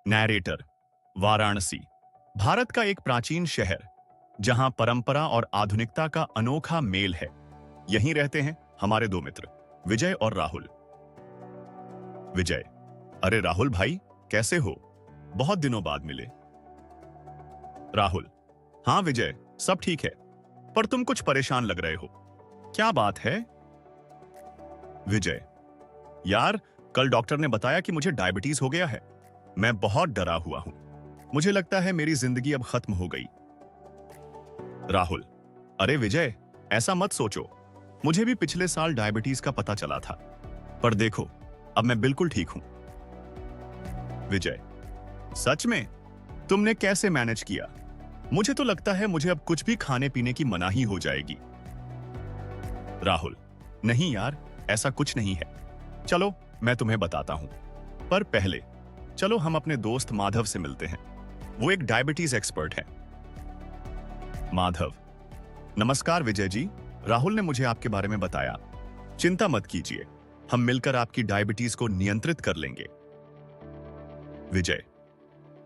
Narrator. Varanasi, Bharat का एक प्राचीन शहर जहां परंपरा और आधुनिकता का अनोखा मेल है। यहीं रहते हैं हमारे दो मित्र, विजय और राहुल। विजय: अरे राहुल भाई, कैसे हो? बहुत दिनों बाद मिले। राहुल: हाँ विजय, सब ठीक है, पर तुम कुछ परेशान लग रहे हो। क्या बात है? विजय: यार, कल डॉक्टर ने बताया कि मुझे डायबिटीज हो गया है। मैं बहुत डरा हुआ हूं। मुझे लगता है मेरी जिंदगी अब खत्म हो गई। राहुल: अरे विजय, ऐसा मत सोचो। मुझे भी पिछले साल डायबिटीज का पता चला था, पर देखो, अब मैं बिल्कुल ठीक हूं। विजय: सच में? तुमने कैसे मैनेज किया? मुझे तो लगता है मुझे अब कुछ भी खाने पीने की मनाही हो जाएगी। राहुल: नहीं यार, ऐसा कुछ नहीं है। चलो, मैं तुम्हें बताता हूं। पर पहले चलो हम अपने दोस्त माधव से मिलते हैं। वो एक डायबिटीज एक्सपर्ट है। माधव: नमस्कार विजय जी, राहुल ने मुझे आपके बारे में बताया। चिंता मत कीजिए, हम मिलकर आपकी डायबिटीज को नियंत्रित कर लेंगे। विजय: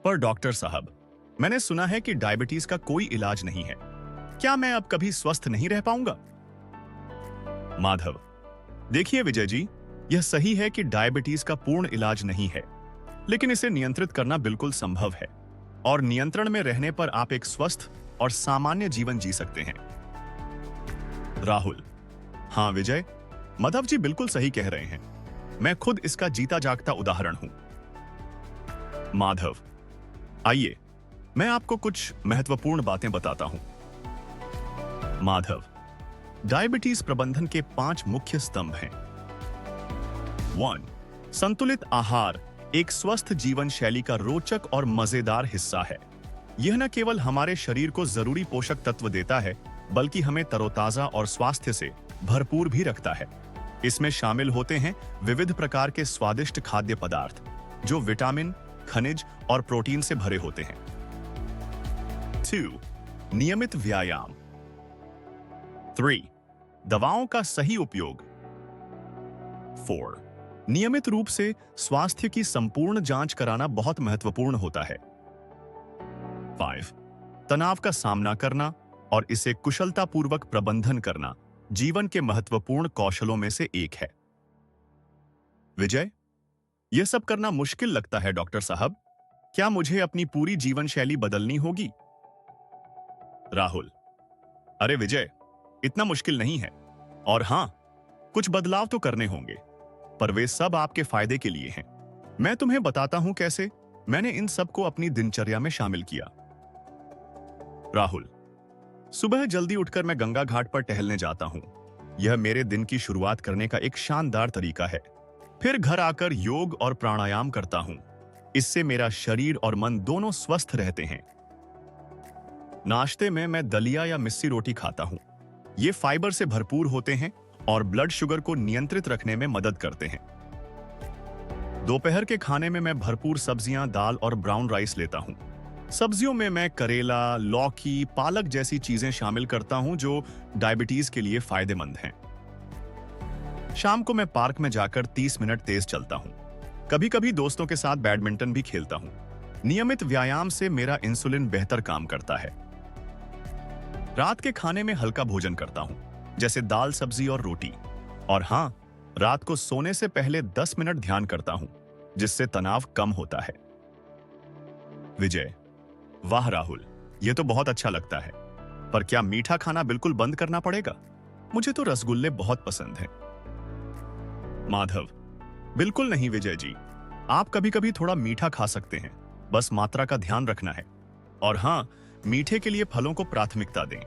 पर डॉक्टर साहब, मैंने सुना है कि डायबिटीज का कोई इलाज नहीं है। क्या मैं अब कभी स्वस्थ नहीं रह पाऊंगा? माधव: देखिए विजय जी, यह सही है कि डायबिटीज का पूर्ण इलाज नहीं है, लेकिन इसे नियंत्रित करना बिल्कुल संभव है, और नियंत्रण में रहने पर आप एक स्वस्थ और सामान्य जीवन जी सकते हैं। राहुल: हाँ विजय, माधव जी बिल्कुल सही कह रहे हैं। मैं खुद इसका जीता जागता उदाहरण हूं। माधव: आइए, मैं आपको कुछ महत्वपूर्ण बातें बताता हूं। माधव: डायबिटीज प्रबंधन के 5 मुख्य स्तंभ हैं। 1. संतुलित आहार एक स्वस्थ जीवन शैली का रोचक और मजेदार हिस्सा है। यह न केवल हमारे शरीर को जरूरी पोषक तत्व देता है, बल्कि हमें तरोताजा और स्वास्थ्य से भरपूर भी रखता है। इसमें शामिल होते हैं विविध प्रकार के स्वादिष्ट खाद्य पदार्थ, जो विटामिन, खनिज और प्रोटीन से भरे होते हैं। 2. नियमित व्यायाम। 3. दवाओं का सही उपयोग। 4. नियमित रूप से स्वास्थ्य की संपूर्ण जांच कराना बहुत महत्वपूर्ण होता है। 5. तनाव का सामना करना और इसे कुशलतापूर्वक प्रबंधन करना जीवन के महत्वपूर्ण कौशलों में से एक है। विजय: यह सब करना मुश्किल लगता है डॉक्टर साहब। क्या मुझे अपनी पूरी जीवन शैली बदलनी होगी? राहुल: अरे विजय, इतना मुश्किल नहीं है। और हां, कुछ बदलाव तो करने होंगे, पर वे सब आपके फायदे के लिए हैं। मैं तुम्हें बताता हूं कैसे मैंने इन सब को अपनी दिनचर्या में शामिल किया। राहुल: सुबह जल्दी उठकर मैं गंगा घाट पर टहलने जाता हूं। यह मेरे दिन की शुरुआत करने का एक शानदार तरीका है। फिर घर आकर योग और प्राणायाम करता हूं। इससे मेरा शरीर और मन दोनों स्वस्थ रहते हैं। नाश्ते में मैं दलिया या मिस्सी रोटी खाता हूं। ये फाइबर से भरपूर होते हैं और ब्लड शुगर को नियंत्रित रखने में मदद करते हैं। दोपहर के खाने में मैं भरपूर सब्जियां, दाल और ब्राउन राइस लेता हूं। सब्जियों में मैं करेला, लौकी, पालक जैसी चीजें शामिल करता हूं जो डायबिटीज के लिए फायदेमंद हैं। शाम को मैं पार्क में जाकर 30 मिनट तेज चलता हूं। कभी कभी दोस्तों के साथ बैडमिंटन भी खेलता हूं। नियमित व्यायाम से मेरा इंसुलिन बेहतर काम करता है। रात के खाने में हल्का भोजन करता हूं, जैसे दाल, सब्जी और रोटी। और हां, रात को सोने से पहले 10 मिनट ध्यान करता हूं, जिससे तनाव कम होता है। विजय: वाह राहुल, यह तो बहुत अच्छा लगता है। पर क्या मीठा खाना बिल्कुल बंद करना पड़ेगा? मुझे तो रसगुल्ले बहुत पसंद हैं। माधव: बिल्कुल नहीं विजय जी, आप कभी कभी थोड़ा मीठा खा सकते हैं, बस मात्रा का ध्यान रखना है। और हां, मीठे के लिए फलों को प्राथमिकता दें।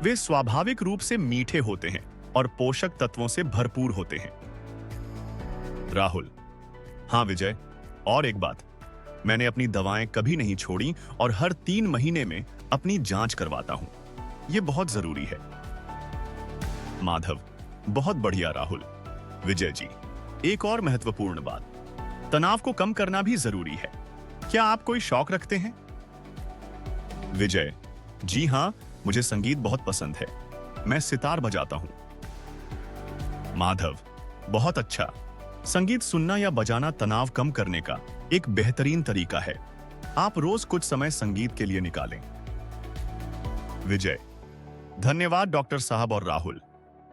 वे स्वाभाविक रूप से मीठे होते हैं और पोषक तत्वों से भरपूर होते हैं। राहुल: हां विजय, और एक बात, मैंने अपनी दवाएं कभी नहीं छोड़ी और हर 3 महीने में अपनी जांच करवाता हूं। यह बहुत जरूरी है। माधव: बहुत बढ़िया राहुल। विजय जी, एक और महत्वपूर्ण बात, तनाव को कम करना भी जरूरी है। क्या आप कोई शौक रखते हैं? विजय: जी हां, मुझे संगीत बहुत पसंद है। मैं सितार बजाता हूं। माधव: बहुत अच्छा। संगीत सुनना या बजाना तनाव कम करने का एक बेहतरीन तरीका है। आप रोज कुछ समय संगीत के लिए निकालें। विजय: धन्यवाद डॉक्टर साहब और राहुल।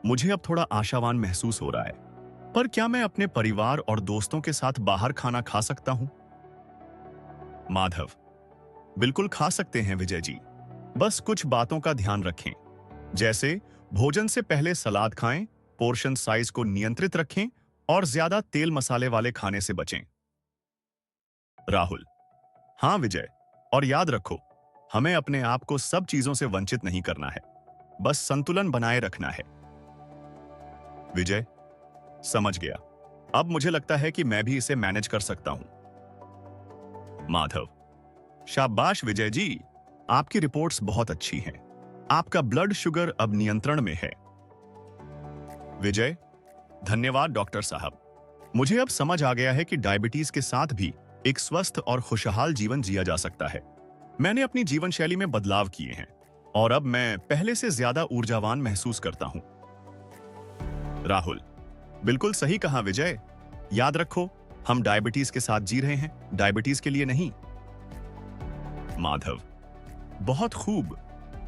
मुझे अब थोड़ा आशावान महसूस हो रहा है। पर क्या मैं अपने परिवार और दोस्तों के साथ बाहर खाना खा सकता हूं? माधव: बिल्कुल खा सकते हैं विजय जी। बस कुछ बातों का ध्यान रखें, जैसे भोजन से पहले सलाद खाएं, पोर्शन साइज को नियंत्रित रखें और ज्यादा तेल मसाले वाले खाने से बचें। राहुल: हाँ विजय, और याद रखो, हमें अपने आप को सब चीजों से वंचित नहीं करना है, बस संतुलन बनाए रखना है। विजय: समझ गया। अब मुझे लगता है कि मैं भी इसे मैनेज कर सकता हूं। माधव: शाबाश विजय जी, आपकी रिपोर्ट्स बहुत अच्छी हैं। आपका ब्लड शुगर अब नियंत्रण में है। विजय: धन्यवाद डॉक्टर साहब। मुझे अब समझ आ गया है कि डायबिटीज के साथ भी एक स्वस्थ और खुशहाल जीवन जिया जा सकता है। मैंने अपनी जीवन शैली में बदलाव किए हैं और अब मैं पहले से ज्यादा ऊर्जावान महसूस करता हूं। राहुल: बिल्कुल सही कहा विजय। याद रखो, हम डायबिटीज के साथ जी रहे हैं, डायबिटीज के लिए नहीं। माधव: बहुत खूब,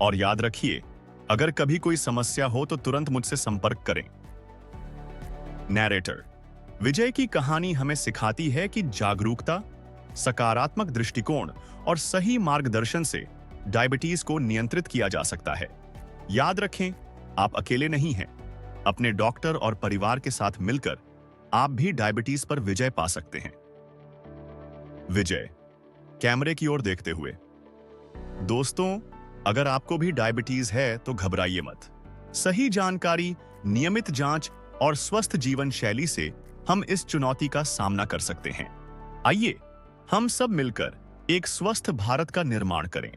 और याद रखिए, अगर कभी कोई समस्या हो तो तुरंत मुझसे संपर्क करें। नैरेटर: विजय की कहानी हमें सिखाती है कि जागरूकता, सकारात्मक दृष्टिकोण और सही मार्गदर्शन से डायबिटीज को नियंत्रित किया जा सकता है। याद रखें, आप अकेले नहीं हैं। अपने डॉक्टर और परिवार के साथ मिलकर आप भी डायबिटीज पर विजय पा सकते हैं। विजय कैमरे की ओर देखते हुए: दोस्तों, अगर आपको भी डायबिटीज है तो घबराइए मत। सही जानकारी, नियमित जांच और स्वस्थ जीवन शैली से हम इस चुनौती का सामना कर सकते हैं। आइए हम सब मिलकर एक स्वस्थ भारत का निर्माण करें।